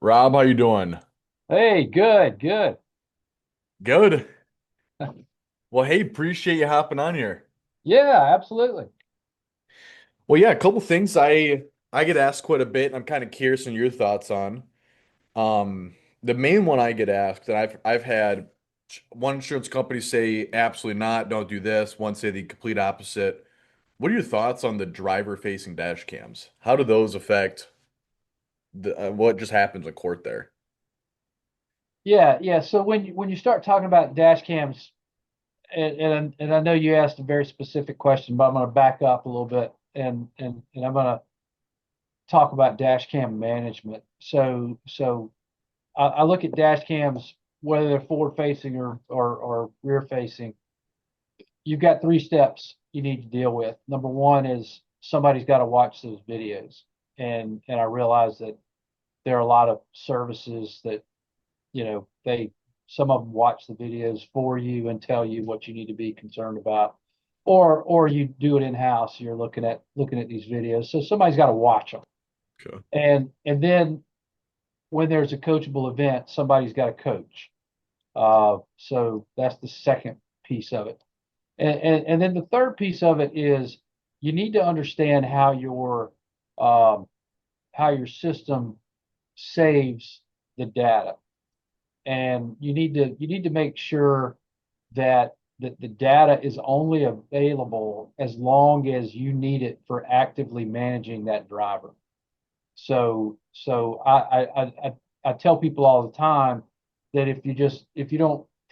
Rob, how you doing? Hey, good, good. Good. Well, hey, appreciate you hopping on here. Yeah, absolutely. Well, yeah, a couple things I get asked quite a bit, and I'm kind of curious on your thoughts on. The main one I get asked, and I've had one insurance company say absolutely not, don't do this. One say the complete opposite. What are your thoughts on the driver-facing dash cams? How do those affect what just happens in court there? Yeah, yeah. So when you start talking about dash cams, and I know you asked a very specific question, but I'm going to back up a little bit and I'm going to talk about dash cam management. So I look at dash cams, whether they're forward facing or rear facing. You've got three steps you need to deal with. Number one is somebody's got to watch those videos, and I realize that there are a lot of services that they some of them watch the videos for you and tell you what you need to be concerned about, or you do it in house. You're looking at these videos, so somebody's got to watch them, Okay. and then when there's a coachable event, somebody's got to coach. So that's the second piece of it, and then the third piece of it is you need to understand um, how your system saves the data, and you need to make sure that the data is only available as long as you need it for actively managing that driver. So I tell people all the time that if you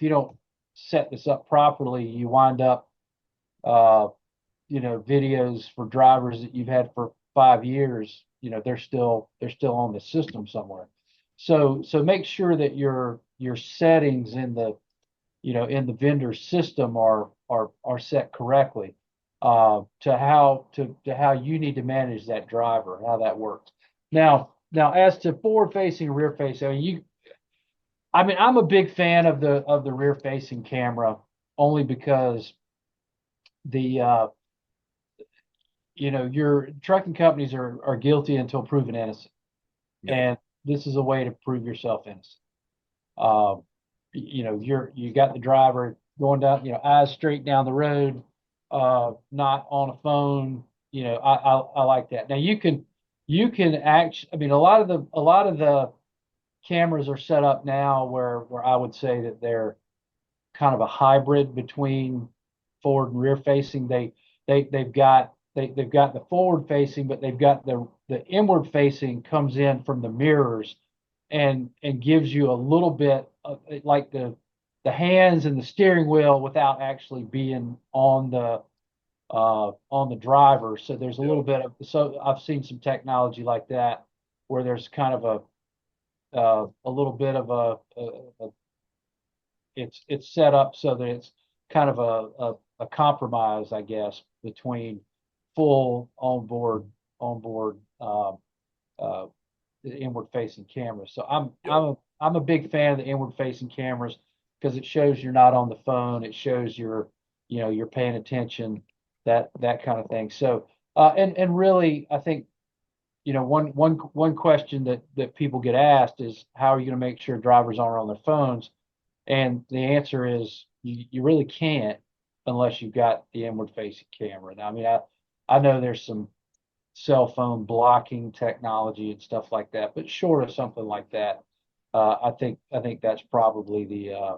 don't set this up properly, you wind up uh, videos for drivers that you've had for 5 years. They're still on the system somewhere. So make sure that your settings in the vendor system are set correctly, to how you need to manage that driver, how that works. Now as to forward facing, rear facing, I mean, I'm a big fan of the rear facing camera, only because the your trucking companies are guilty until proven innocent, Yep. and this is a way to prove yourself innocent. Um, you got the driver going down, eyes straight down the road, not on a phone. I like that. Now you can actually, I mean, a lot of the cameras are set up now where I would say that they're kind of a hybrid between forward and rear facing. They've got the forward facing, but they've got the inward facing comes in from the mirrors and gives you a little bit of, like the hands and the steering wheel without actually being on the driver. So there's a little Yep. bit of, so I've seen some technology like that where there's kind of a little bit of it's set up so that it's kind of a compromise, I guess, between full onboard uh, inward facing cameras. So I'm Yep. I'm a, I'm a big fan of the inward facing cameras because it shows you're not on the phone. It shows you're paying attention, that kind of thing. So and really, I think one question that people get asked is, how are you going to make sure drivers aren't on their phones? And the answer is, you really can't unless you've got the inward facing camera. Now, I mean, I know there's some cell phone blocking technology and stuff like that, but short of something like that, I think that's probably uh,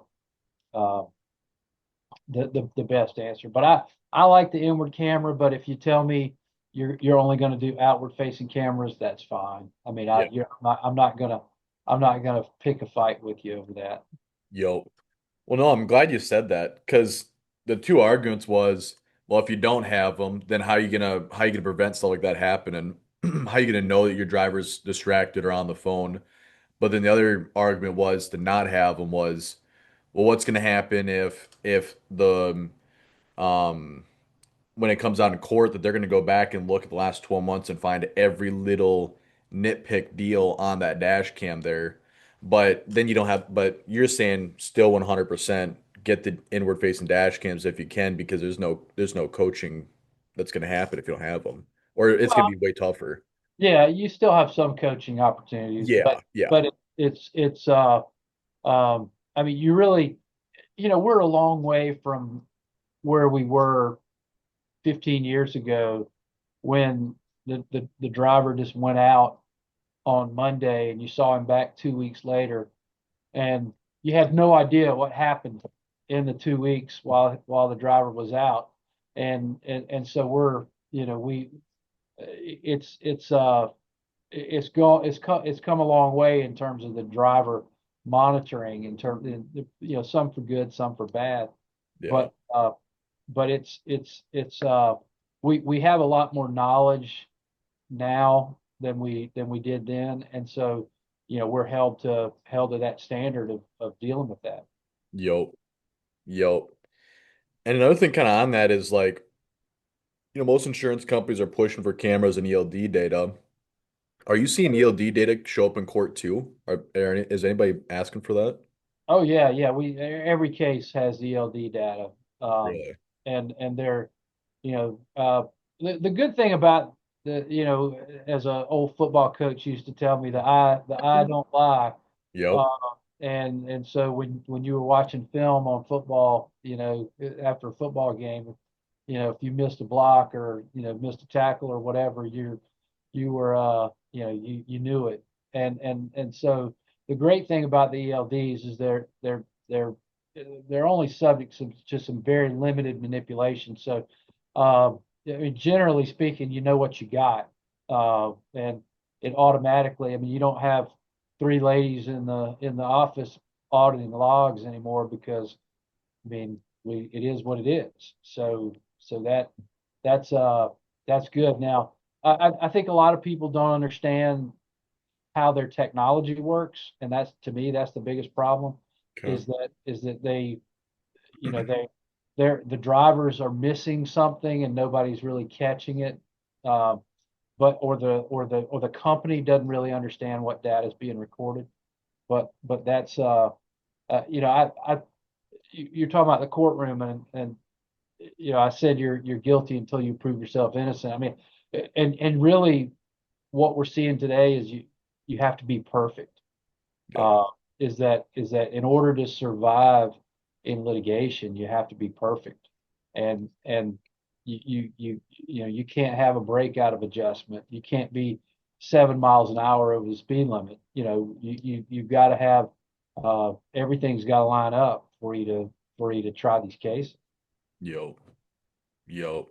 the best answer. But I like the inward camera. But if you tell me you're only going to do outward facing cameras, that's fine. I mean, Yep. I'm not gonna pick a fight with you over that. Yo. Well, no, I'm glad you said that because the two arguments was, well, if you don't have them, then how you gonna prevent stuff like that happening? How you gonna know that your driver's distracted or on the phone? But then the other argument was to not have them was, well, what's gonna happen if the um when it comes out in court that they're gonna go back and look at the last 12 months and find every little nitpick deal on that dash cam there. But then you don't have, but you're saying still 100% get the inward facing dash cams if you can because there's no coaching that's going to happen if you don't have them or it's going Well, to be way tougher. Yeah, you still have some coaching opportunities, Yeah, yeah. but I mean, you really, we're a long way from where we were 15 years ago when the driver just went out on Monday and you saw him back 2 weeks later, and you had no idea what happened in the 2 weeks while the driver was out. And so we're, we it's it's gone it's come a long way in terms of the driver monitoring in terms, some for good, some for bad, Yeah. but it's we have a lot more knowledge now than we did then, and so we're held to that standard of dealing with that. Yo, yo. And another thing kind of on that is like, most insurance companies are pushing for cameras and ELD data. Are you seeing ELD data show up in court too? Is anybody asking for that? Oh yeah, yeah. We every case has ELD data, um, Really? and they're, the good thing about as a old football coach used to tell me, the eye don't lie, Yep. uh, and so when you were watching film on football, after a football game, if you missed a block or missed a tackle or whatever, you were you knew it, and so the great thing about the ELDs is they're only subject to some very limited manipulation. So, I mean, generally speaking, you know what you got, and it automatically. I mean, you don't have three ladies in the office auditing logs anymore because I mean, it is what it is. So that's that's good. Now, I think a lot of people don't understand how their technology works, and that's to me that's the biggest problem. Okay. Is that they the drivers are missing something and nobody's really catching it, uh, but or the company doesn't really understand what data is being recorded. But that's you're talking about the courtroom, and I said you're guilty until you prove yourself innocent. I mean, and really, what we're seeing today is you have to be perfect. Yeah. Uh, is that in order to survive in litigation, you have to be perfect, and you can't have a breakout of adjustment. You can't be 7 miles an hour over the speed limit. You've got to have everything's got to line up for you to try these cases. Yo. Yo.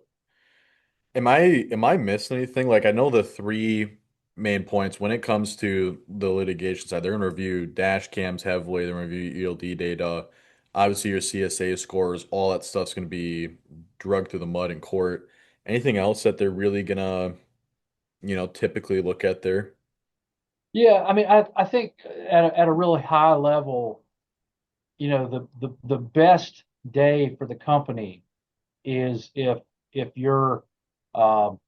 Am I missing anything? Like I know the three main points when it comes to the litigation side. They're gonna review dash cams heavily, they're gonna review ELD data. Obviously your CSA scores, all that stuff's gonna be drugged through the mud in court. Anything else that they're really gonna, typically look at there? Yeah, I mean, I think at a really high level, the best day for the company is if you're um,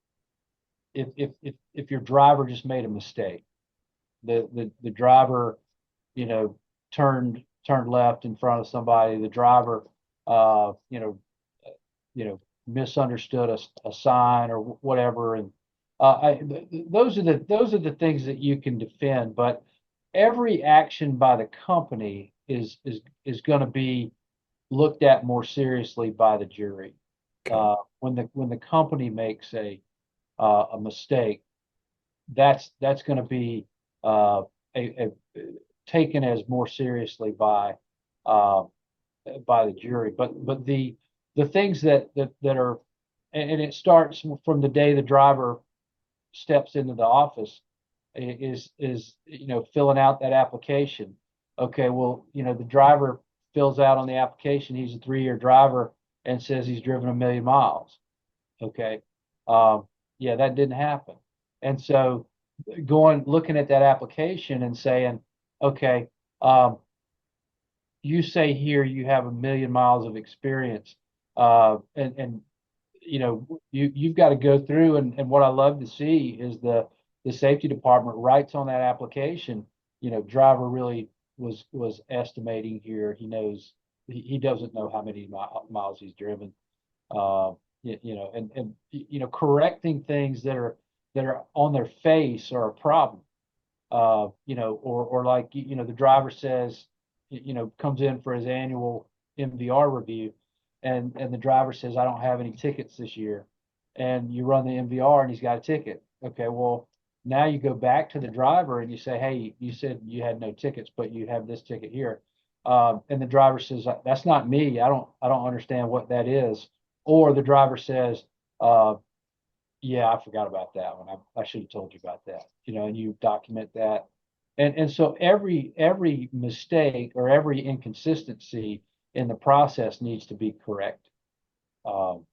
if your driver just made a mistake. The driver, you know, turned left in front of somebody. The driver, uh, you know, misunderstood a sign or whatever. And those are the things that you can defend. But every action by the company is going to be looked at more seriously by the jury. Okay. When the company makes a mistake, that's going to be uh, taken as more seriously uh, by the jury. But the things that are, and it starts from the day the driver steps into the office, is filling out that application. Okay, well, the driver fills out on the application he's a 3-year driver and says he's driven 1 million miles. Okay, yeah, that didn't happen. And so looking at that application and saying, okay, um, you say here you have 1 million miles of experience, and you've got to go through, and what I love to see is the safety department writes on that application, driver really was estimating here. He doesn't know how many miles he's driven. uh, and correcting things that are that are on their face are a problem. Or like, the driver says, comes in for his annual MVR review, and the driver says, I don't have any tickets this year. And you run the MVR and he's got a ticket. Okay, well, now you go back to the driver and you say, hey, you said you had no tickets, but you have this ticket here. And the driver says, that's not me. I don't understand what that is. Or the driver says, uh, yeah, I forgot about that one. I should have told you about that. And you document that. And so every mistake or every inconsistency in the process needs to be correct. Um,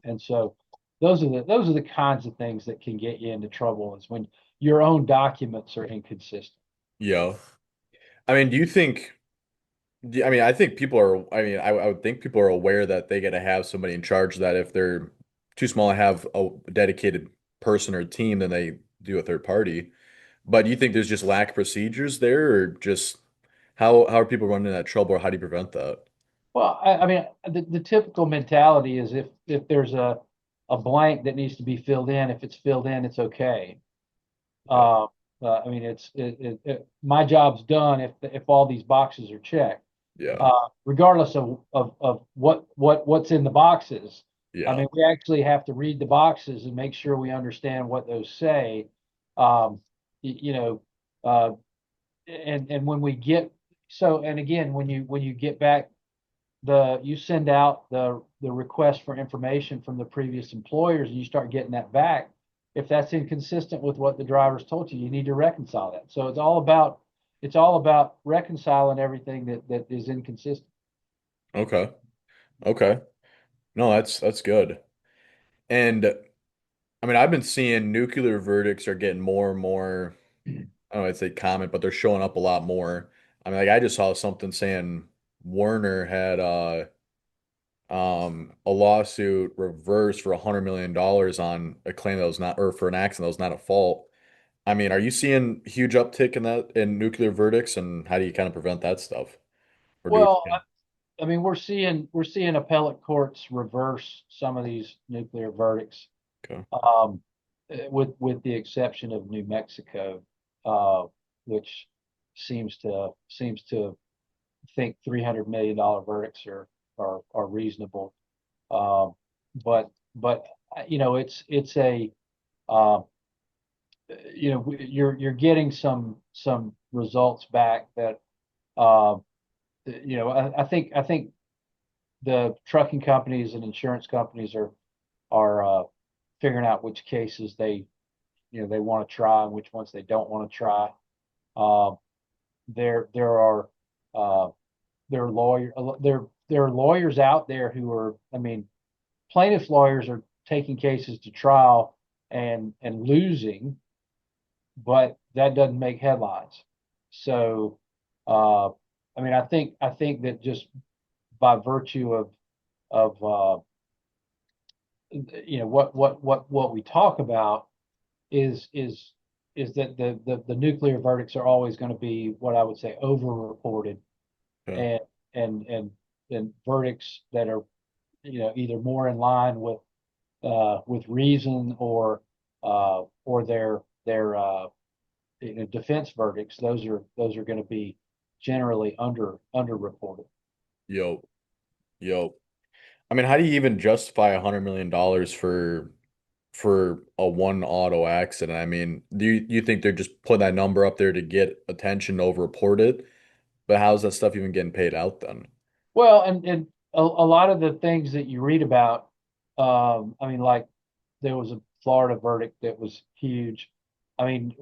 and so those are the kinds of things that can get you into trouble is when your own documents are inconsistent. Yeah. I mean, do you think, I mean, I think people are, I mean, I would think people are aware that they got to have somebody in charge that if they're too small to have a dedicated person or team, then they do a third party. But do you think there's just lack of procedures there, or just how are people running into that trouble, or how do you prevent that? Well, I mean, the typical mentality is if there's a blank that needs to be filled in, if it's filled in, it's okay. Yeah. Uh, I mean, my job's done if all these boxes are checked, Yeah. regardless of what's in the boxes. I Yeah. mean, we actually have to read the boxes and make sure we understand what those say. Um, y- you know, uh, and when we get and again, when you get back you send out the request for information from the previous employers and you start getting that back. If that's inconsistent with what the drivers told you, you need to reconcile that. So it's all about reconciling everything that is inconsistent. Okay. Okay. No, that's good. And I mean, I've been seeing nuclear verdicts are getting more and more, I don't know, I'd say common, but they're showing up a lot more. I mean, like I just saw something saying Warner had a lawsuit reversed for $100 million on a claim that was not, or for an accident that was not at fault. I mean, are you seeing huge uptick in that in nuclear verdicts, and how do you kind of prevent that stuff? Or do Well, you? I mean, we're seeing appellate courts reverse some of these nuclear verdicts, Okay. um, with the exception of New Mexico, which seems to think $300 million verdicts are reasonable. Um, but it's a uh, you're getting some results back that uh, I think the trucking companies and insurance companies are figuring out which cases they want to try and which ones they don't want to try. Um, there are uh, there are lawyers out there who are, I mean, plaintiffs' lawyers are taking cases to trial and losing, but that doesn't make headlines. So, uh, I mean, I think that just by virtue of what we talk about is is is that the nuclear verdicts are always going to be what I would say overreported, Okay. and and and verdicts that are either more in line with reason or their defense verdicts. Those are going to be generally underreported. Yo, yo. I mean, how do you even justify $100 million for a one auto accident? I mean, do you think they're just putting that number up there to get attention over report it? But how's that stuff even getting paid out then? Well, and a lot of the things that you read about, I mean, like there was a Florida verdict that was huge. I mean,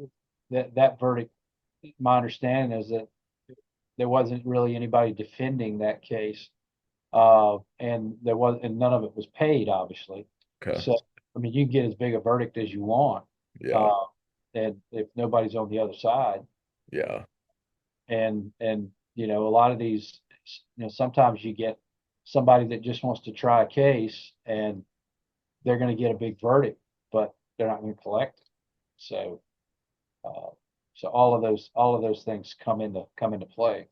that verdict, my understanding is that there wasn't really anybody defending that case, and none of it was paid, obviously. Okay. So, I mean, you can get as big a verdict as you want, Yeah. uh, and if nobody's on the other side, Yeah. and a lot of these, sometimes you get somebody that just wants to try a case, and they're going to get a big verdict, but they're not going to collect it. So, uh, so all of those things come into play.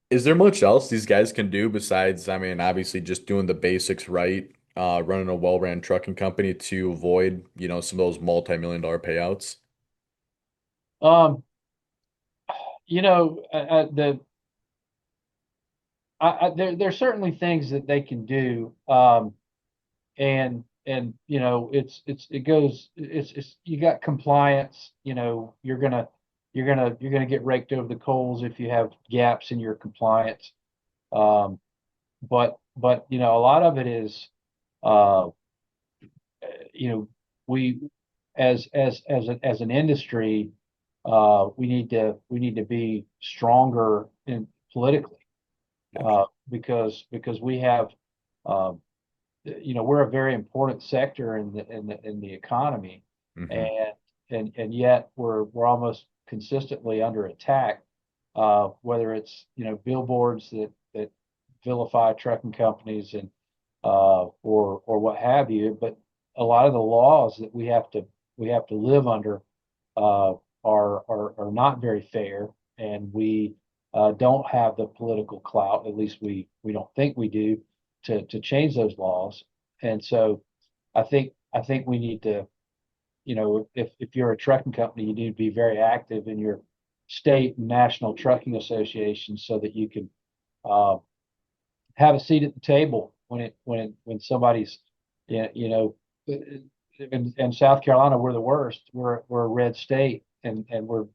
Is there much else these guys can do besides, I mean, obviously just doing the basics right? running a well-ran trucking company to avoid, some of those multi-million dollar payouts? Um, you know, the there's certainly things that they can do. And it goes it's you got compliance. You're gonna get raked over the coals if you have gaps in your compliance. Um, but a lot of it is uh, you know we as an industry, we need to be stronger in politically, Yeah. because we have um, we're a very important sector in the economy, Hmm. and and yet we're almost consistently under attack, whether it's billboards that vilify trucking companies, and or what have you. But a lot of the laws that we have to live under uh, are not very fair, and we don't have the political clout. At least we don't think we do to change those laws. And so I think we need to, if you're a trucking company, you need to be very active in your state and national trucking associations so that you can uh, have a seat at the table when somebody's, in South Carolina, we're the worst. We're a red state, and we're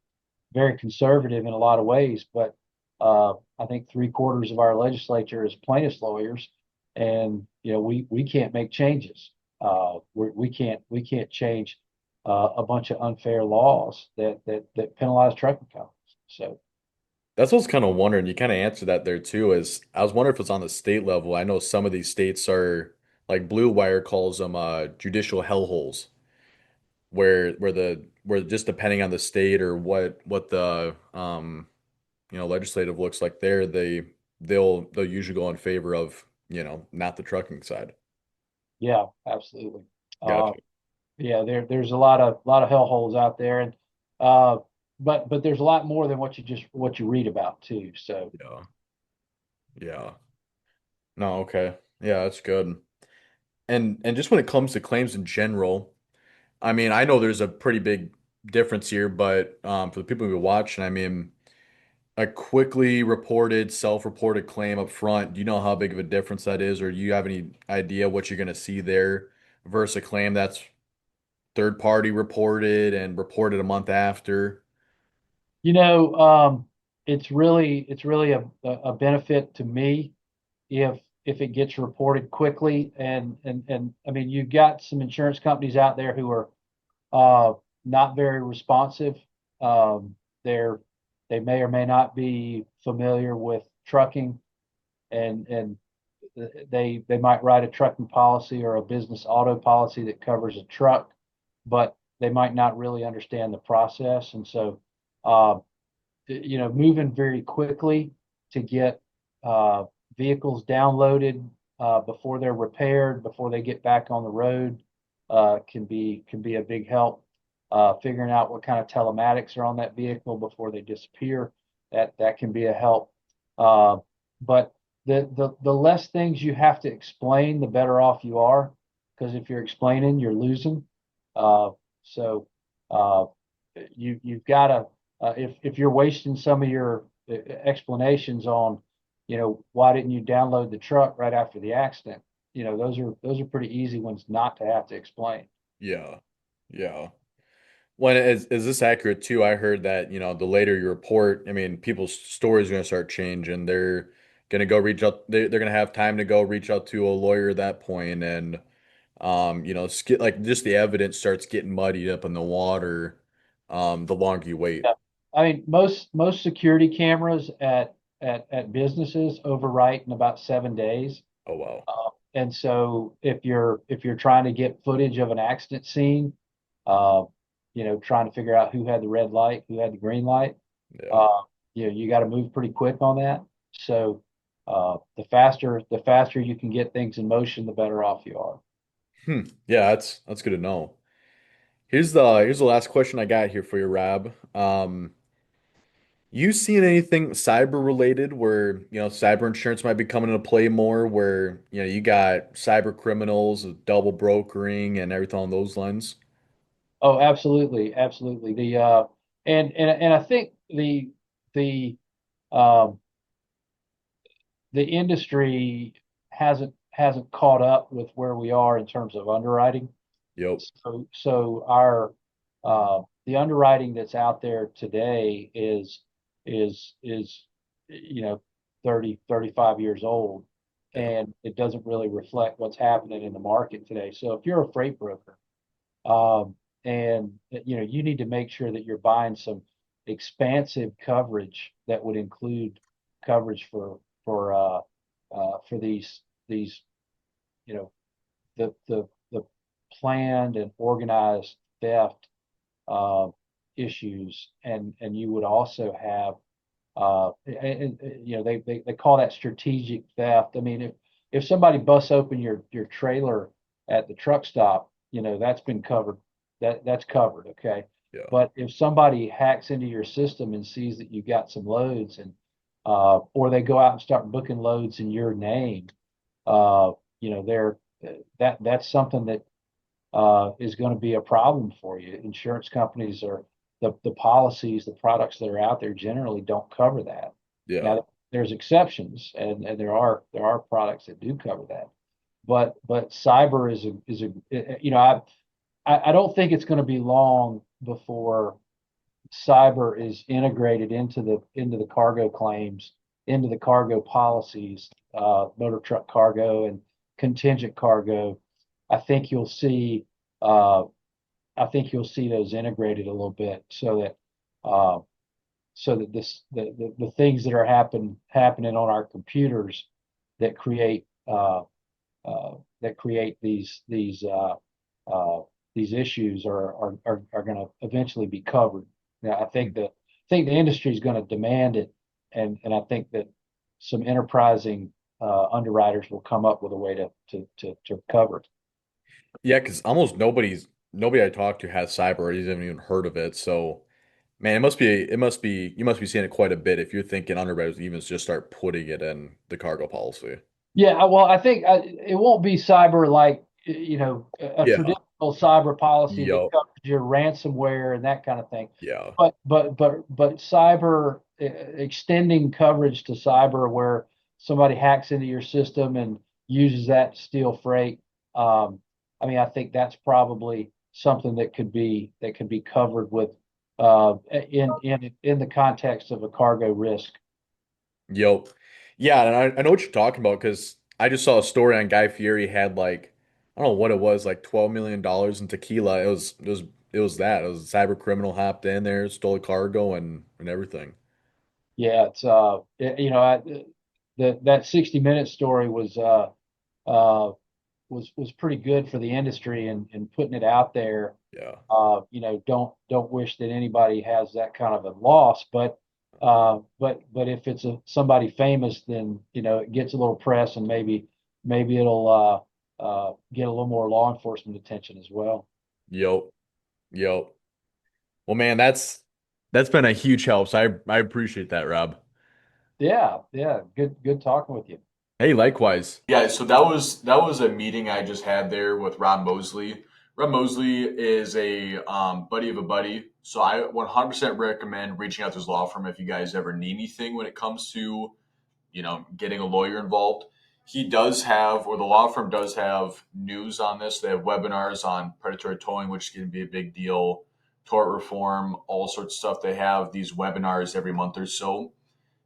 very conservative in a lot of ways, but I think three-quarters of our legislature is plaintiffs lawyers, and we can't make changes. We can't change a bunch of unfair laws that penalize trucking companies. So That's what I was kind of wondering. You kind of answered that there too, is I was wondering if it's on the state level. I know some of these states are like Blue Wire calls them judicial hellholes, where just depending on the state or what the legislative looks like there, they'll usually go in favor of, not the trucking side. yeah, absolutely. Uh, Gotcha. yeah, there's a lot of hellholes out there, and uh, but there's a lot more than what you read about too. So. Yeah. Yeah. No, okay. Yeah, that's good. And just when it comes to claims in general, I mean, I know there's a pretty big difference here, but for the people who are watching, I mean, a quickly reported, self-reported claim up front, do you know how big of a difference that is, or do you have any idea what you're going to see there versus a claim that's third party reported and reported a month after? You know, it's really a benefit to me if it gets reported quickly. And I mean, you've got some insurance companies out there who are uh, not very responsive. They're they may or may not be familiar with trucking, and they might write a trucking policy or a business auto policy that covers a truck, but they might not really understand the process. And so uh, moving very quickly to get uh, vehicles downloaded before they're repaired, before they get back on the road, can be a big help. Figuring out what kind of telematics are on that vehicle before they disappear, that can be a help. Uh, but the less things you have to explain, the better off you are, because if you're explaining, you're losing. So uh, you've got to, if you're wasting some of your explanations on, why didn't you download the truck right after the accident? Those are pretty easy ones not to have to explain. Yeah. Yeah. When is this accurate too? I heard that, the later you report, I mean, people's stories are going to start changing. They're going to go reach out. They're going to have time to go reach out to a lawyer at that point, and like just the evidence starts getting muddied up in the water, the longer you wait. Yeah. I mean, most security cameras at businesses overwrite in about 7 days. Oh wow. And so if you're trying to get footage of an accident scene, uh, trying to figure out who had the red light, who had the green light, Yeah. uh, you got to move pretty quick on that. So the faster you can get things in motion, the better off you are. Yeah, that's good to know. Here's the last question I got here for you, Rob. You seen anything cyber related where, cyber insurance might be coming into play more where, you got cyber criminals, double brokering and everything on those lines? Oh, absolutely, absolutely. And I think the um, the industry hasn't caught up with where we are in terms of underwriting. Yep. So our the underwriting that's out there today is you know 35 years old, Yeah. and it doesn't really reflect what's happening in the market today. So if you're a freight broker, um, and you need to make sure that you're buying some expansive coverage that would include coverage for these you know the planned and organized theft uh, issues, and you would also have they call that strategic theft. I mean, if somebody busts open your trailer at the truck stop, that's been covered. That's covered, okay. Yeah. But if somebody hacks into your system and sees that you got some loads, and or they go out and start booking loads in your name, uh, they're that's something that is going to be a problem for you. Insurance companies are the policies, the products that are out there generally don't cover that. Yeah. Now, there's exceptions, and there are products that do cover that. But cyber is a I don't think it's going to be long before cyber is integrated into the cargo claims, into the cargo policies, motor truck cargo and contingent cargo. I think you'll see uh, I think you'll see those integrated a little bit uh, so that the things that are happening on our computers that create uh, these issues are going to eventually be covered. Now, I think the industry is going to demand it, and I think that some enterprising underwriters will come up with a way to cover it. Yeah, because almost nobody I talk to has cyber or has even heard of it. So, man, you must be seeing it quite a bit if you're thinking underwriters even just start putting it in the cargo policy. Yeah, well, I think it won't be cyber like a Yeah. traditional cyber policy that Yup. covers your ransomware and that kind of thing. Yeah. But cyber extending coverage to cyber where somebody hacks into your system and uses that to steal freight. Um, I mean, I think that's probably something that could be covered with in the context of a cargo risk. Yup. Yeah, and I know what you're talking about because I just saw a story on Guy Fieri had like I don't know what it was, like $12 million in tequila. It was that. It was a cyber criminal hopped in there, stole a cargo and everything. Yeah, it's that 60 minute story uh was pretty good for the industry and putting it out there. Yeah. Don't wish that anybody has that kind of a loss, but if it's somebody famous, then it gets a little press, and maybe it'll get a little more law enforcement attention as well. Yup. Yup. Well, man, that's been a huge help. So I appreciate that, Rob. Yeah, yeah, good talking with you. Hey, likewise. Yeah, so that was a meeting I just had there with Rob Moseley. Rob Moseley is a buddy of a buddy, so I 100% recommend reaching out to his law firm if you guys ever need anything when it comes to getting a lawyer involved. He does have, or the law firm does have news on this. They have webinars on predatory towing, which is going to be a big deal, tort reform, all sorts of stuff. They have these webinars every month or so.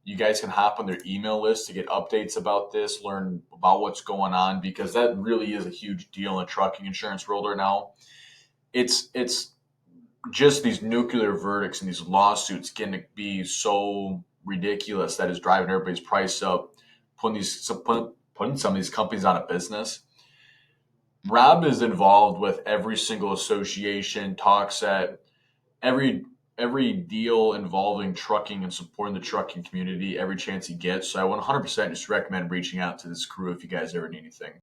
You guys can hop on their email list to get updates about this, learn about what's going on, because that really is a huge deal in the trucking insurance world right now. It's just these nuclear verdicts and these lawsuits getting to be so ridiculous that is driving everybody's price up, putting some of these companies out of business. Rob is involved with every single association, talks at every every deal involving trucking and supporting the trucking community every chance he gets. So I 100% just recommend reaching out to this crew if you guys ever need anything.